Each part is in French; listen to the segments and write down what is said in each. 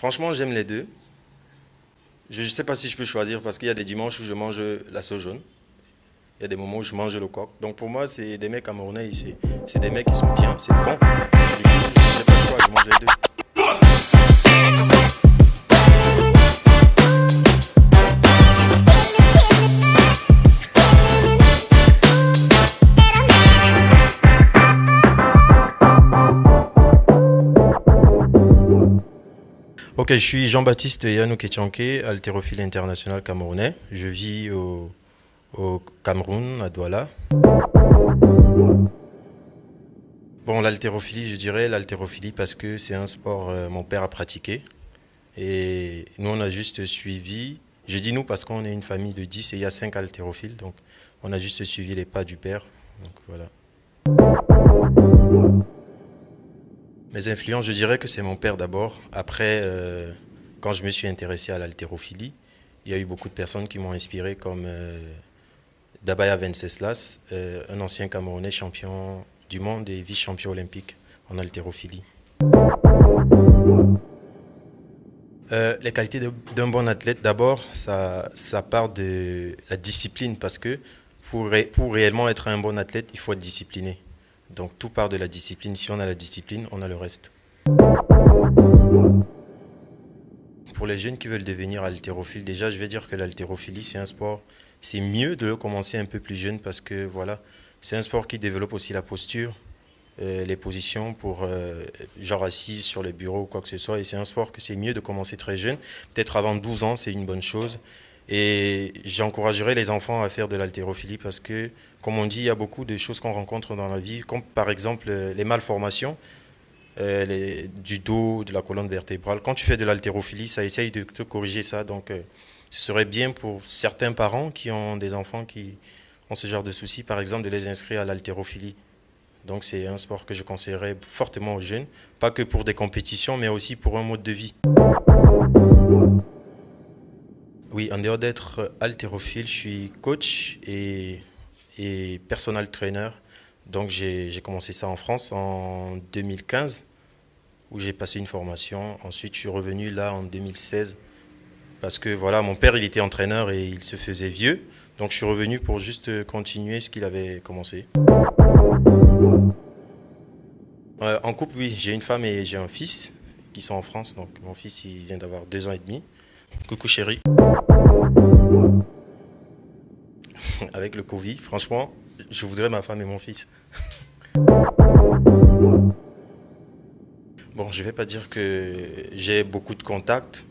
Franchement, j'aime les deux. Je ne sais pas si je peux choisir parce qu'il y a des dimanches où je mange la sauce jaune. Il y a des moments où je mange le coq. Donc pour moi, c'est des mecs camerounais ici. C'est des mecs qui sont bien, c'est bon. Du coup, je n'ai pas le choix, je mange les deux. Ok, je suis Jean-Baptiste Yannou Ketchanké, haltérophile international camerounais. Je vis au Cameroun, à Douala. Bon, l'haltérophilie, je dirais l'haltérophilie parce que c'est un sport mon père a pratiqué. Et nous, on a juste suivi. Je dis nous parce qu'on est une famille de 10 et il y a 5 haltérophiles. Donc, on a juste suivi les pas du père. Donc, voilà. Mes influences, je dirais que c'est mon père d'abord. Après, quand je me suis intéressé à l'haltérophilie, il y a eu beaucoup de personnes qui m'ont inspiré comme Dabaya Venceslas, un ancien Camerounais champion du monde et vice-champion olympique en haltérophilie. Les qualités d'un bon athlète, d'abord, ça part de la discipline parce que pour réellement être un bon athlète, il faut être discipliné. Donc tout part de la discipline. Si on a la discipline, on a le reste. Pour les jeunes qui veulent devenir haltérophiles, déjà, je vais dire que l'haltérophilie, c'est un sport. C'est mieux de le commencer un peu plus jeune parce que voilà, c'est un sport qui développe aussi la posture, les positions pour genre assise sur le bureau ou quoi que ce soit. Et c'est un sport que c'est mieux de commencer très jeune. Peut-être avant 12 ans, c'est une bonne chose. Et j'encouragerais les enfants à faire de l'haltérophilie parce que, comme on dit, il y a beaucoup de choses qu'on rencontre dans la vie, comme par exemple les malformations du dos, de la colonne vertébrale. Quand tu fais de l'haltérophilie, ça essaye de te corriger ça. Donc, ce serait bien pour certains parents qui ont des enfants qui ont ce genre de soucis, par exemple, de les inscrire à l'haltérophilie. Donc, c'est un sport que je conseillerais fortement aux jeunes, pas que pour des compétitions, mais aussi pour un mode de vie. Oui, en dehors d'être haltérophile, je suis coach et personal trainer. Donc, j'ai commencé ça en France en 2015, où j'ai passé une formation. Ensuite, je suis revenu là en 2016 parce que voilà, mon père, il était entraîneur et il se faisait vieux. Donc, je suis revenu pour juste continuer ce qu'il avait commencé. En couple, oui, j'ai une femme et j'ai un fils qui sont en France. Donc, mon fils, il vient d'avoir 2 ans et demi. Coucou chérie. Avec le Covid, franchement, je voudrais ma femme et mon fils. Bon, je vais pas dire que j'ai beaucoup de contacts,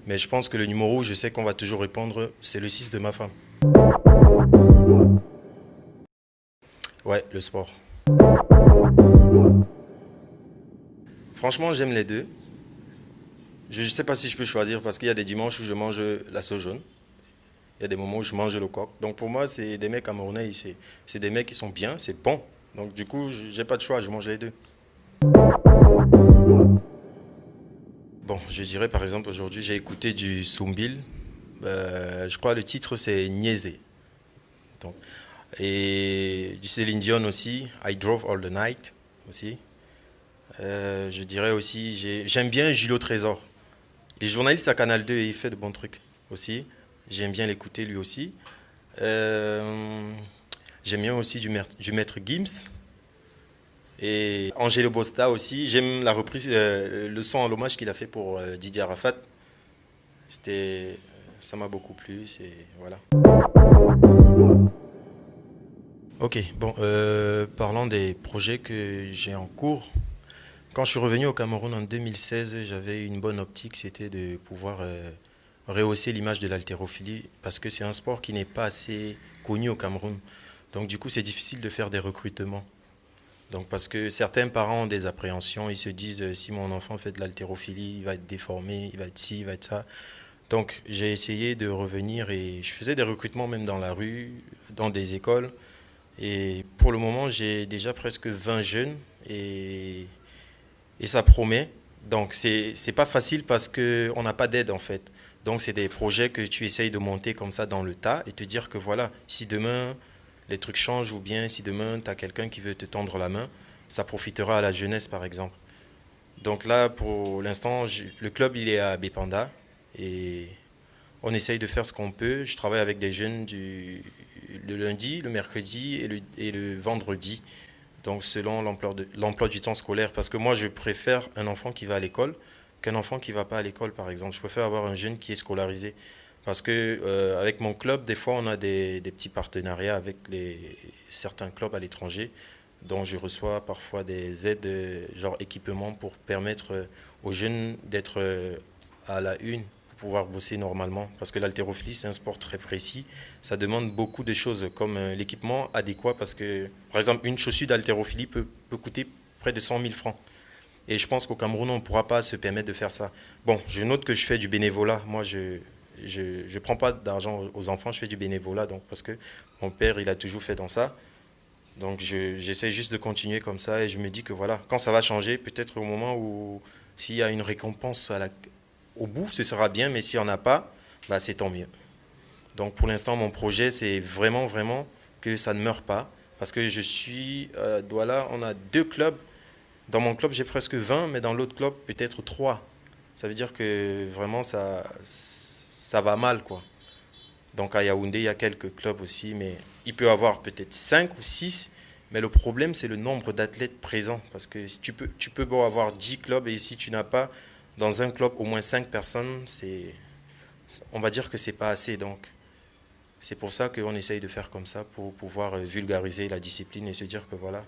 mais je pense que le numéro où je sais qu'on va toujours répondre, c'est le 6 de ma femme. Ouais, le sport. Franchement, j'aime les deux. Je ne sais pas si je peux choisir parce qu'il y a des dimanches où je mange la sauce jaune. Il y a des moments où je mange le coq. Donc pour moi, c'est des mecs camerounais ici. C'est des mecs qui sont bien, c'est bon. Donc du coup, j'ai pas de choix, je mange les deux. Bon, je dirais par exemple aujourd'hui, j'ai écouté du Soumbil. Je crois le titre c'est Niaisé. Donc, et du Céline Dion aussi, I Drove All the Night aussi. Je dirais aussi, j'aime bien Julio Trésor. Il est journaliste à Canal 2 et il fait de bons trucs aussi. J'aime bien l'écouter lui aussi. Euh, J'aime bien aussi du maître Gims et Angelo Bosta aussi. J'aime la reprise, le son en hommage qu'il a fait pour Didier Arafat. C'était, ça m'a beaucoup plu. Voilà. Ok, bon, parlons des projets que j'ai en cours. Quand je suis revenu au Cameroun en 2016, j'avais une bonne optique, c'était de pouvoir rehausser l'image de l'haltérophilie parce que c'est un sport qui n'est pas assez connu au Cameroun. Donc du coup, c'est difficile de faire des recrutements. Donc parce que certains parents ont des appréhensions, ils se disent si mon enfant fait de l'haltérophilie, il va être déformé, il va être ci, il va être ça. Donc j'ai essayé de revenir et je faisais des recrutements même dans la rue, dans des écoles. Et pour le moment, j'ai déjà presque 20 jeunes et ça promet. Donc c'est pas facile parce qu'on n'a pas d'aide en fait. Donc c'est des projets que tu essayes de monter comme ça dans le tas et te dire que voilà, si demain les trucs changent ou bien si demain tu as quelqu'un qui veut te tendre la main, ça profitera à la jeunesse par exemple. Donc là, pour l'instant, le club il est à Bépanda et on essaye de faire ce qu'on peut. Je travaille avec des jeunes le lundi, le mercredi et le vendredi. Donc selon l'emploi du temps scolaire. Parce que moi, je préfère un enfant qui va à l'école qu'un enfant qui ne va pas à l'école, par exemple. Je préfère avoir un jeune qui est scolarisé. Parce que avec mon club, des fois, on a des petits partenariats avec certains clubs à l'étranger, dont je reçois parfois des aides, genre équipement, pour permettre aux jeunes d'être à la une, pour pouvoir bosser normalement. Parce que l'haltérophilie, c'est un sport très précis. Ça demande beaucoup de choses, comme l'équipement adéquat. Parce que, par exemple, une chaussure d'haltérophilie peut coûter près de 100 000 francs. Et je pense qu'au Cameroun, on ne pourra pas se permettre de faire ça. Bon, je note que je fais du bénévolat. Moi, je prends pas d'argent aux enfants, je fais du bénévolat. Donc, parce que mon père, il a toujours fait dans ça. Donc, j'essaie juste de continuer comme ça. Et je me dis que voilà, quand ça va changer, peut-être au moment où s'il y a une récompense au bout, ce sera bien. Mais s'il n'y en a pas, bah, c'est tant mieux. Donc, pour l'instant, mon projet, c'est vraiment, vraiment que ça ne meure pas. Parce que je suis, voilà, on a 2 clubs. Dans mon club, j'ai presque 20, mais dans l'autre club, peut-être 3. Ça veut dire que vraiment, ça va mal, quoi. Donc à Yaoundé, il y a quelques clubs aussi, mais il peut y avoir peut-être 5 ou 6. Mais le problème, c'est le nombre d'athlètes présents. Parce que si tu peux beau avoir 10 clubs et si tu n'as pas dans un club au moins 5 personnes, on va dire que c'est pas assez. Donc c'est pour ça qu'on essaye de faire comme ça pour pouvoir vulgariser la discipline et se dire que voilà,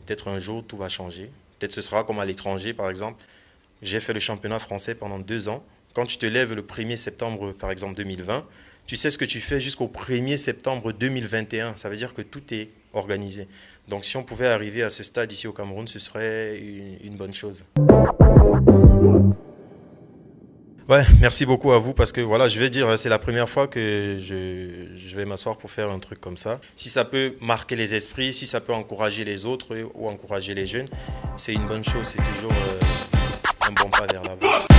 peut-être un jour tout va changer. Peut-être ce sera comme à l'étranger, par exemple. J'ai fait le championnat français pendant 2 ans. Quand tu te lèves le 1er septembre, par exemple 2020, tu sais ce que tu fais jusqu'au 1er septembre 2021. Ça veut dire que tout est organisé. Donc si on pouvait arriver à ce stade ici au Cameroun, ce serait une bonne chose. Ouais, merci beaucoup à vous parce que voilà, je vais dire, c'est la première fois que je vais m'asseoir pour faire un truc comme ça. Si ça peut marquer les esprits, si ça peut encourager les autres ou encourager les jeunes, c'est une bonne chose, c'est toujours un bon pas vers l'avant.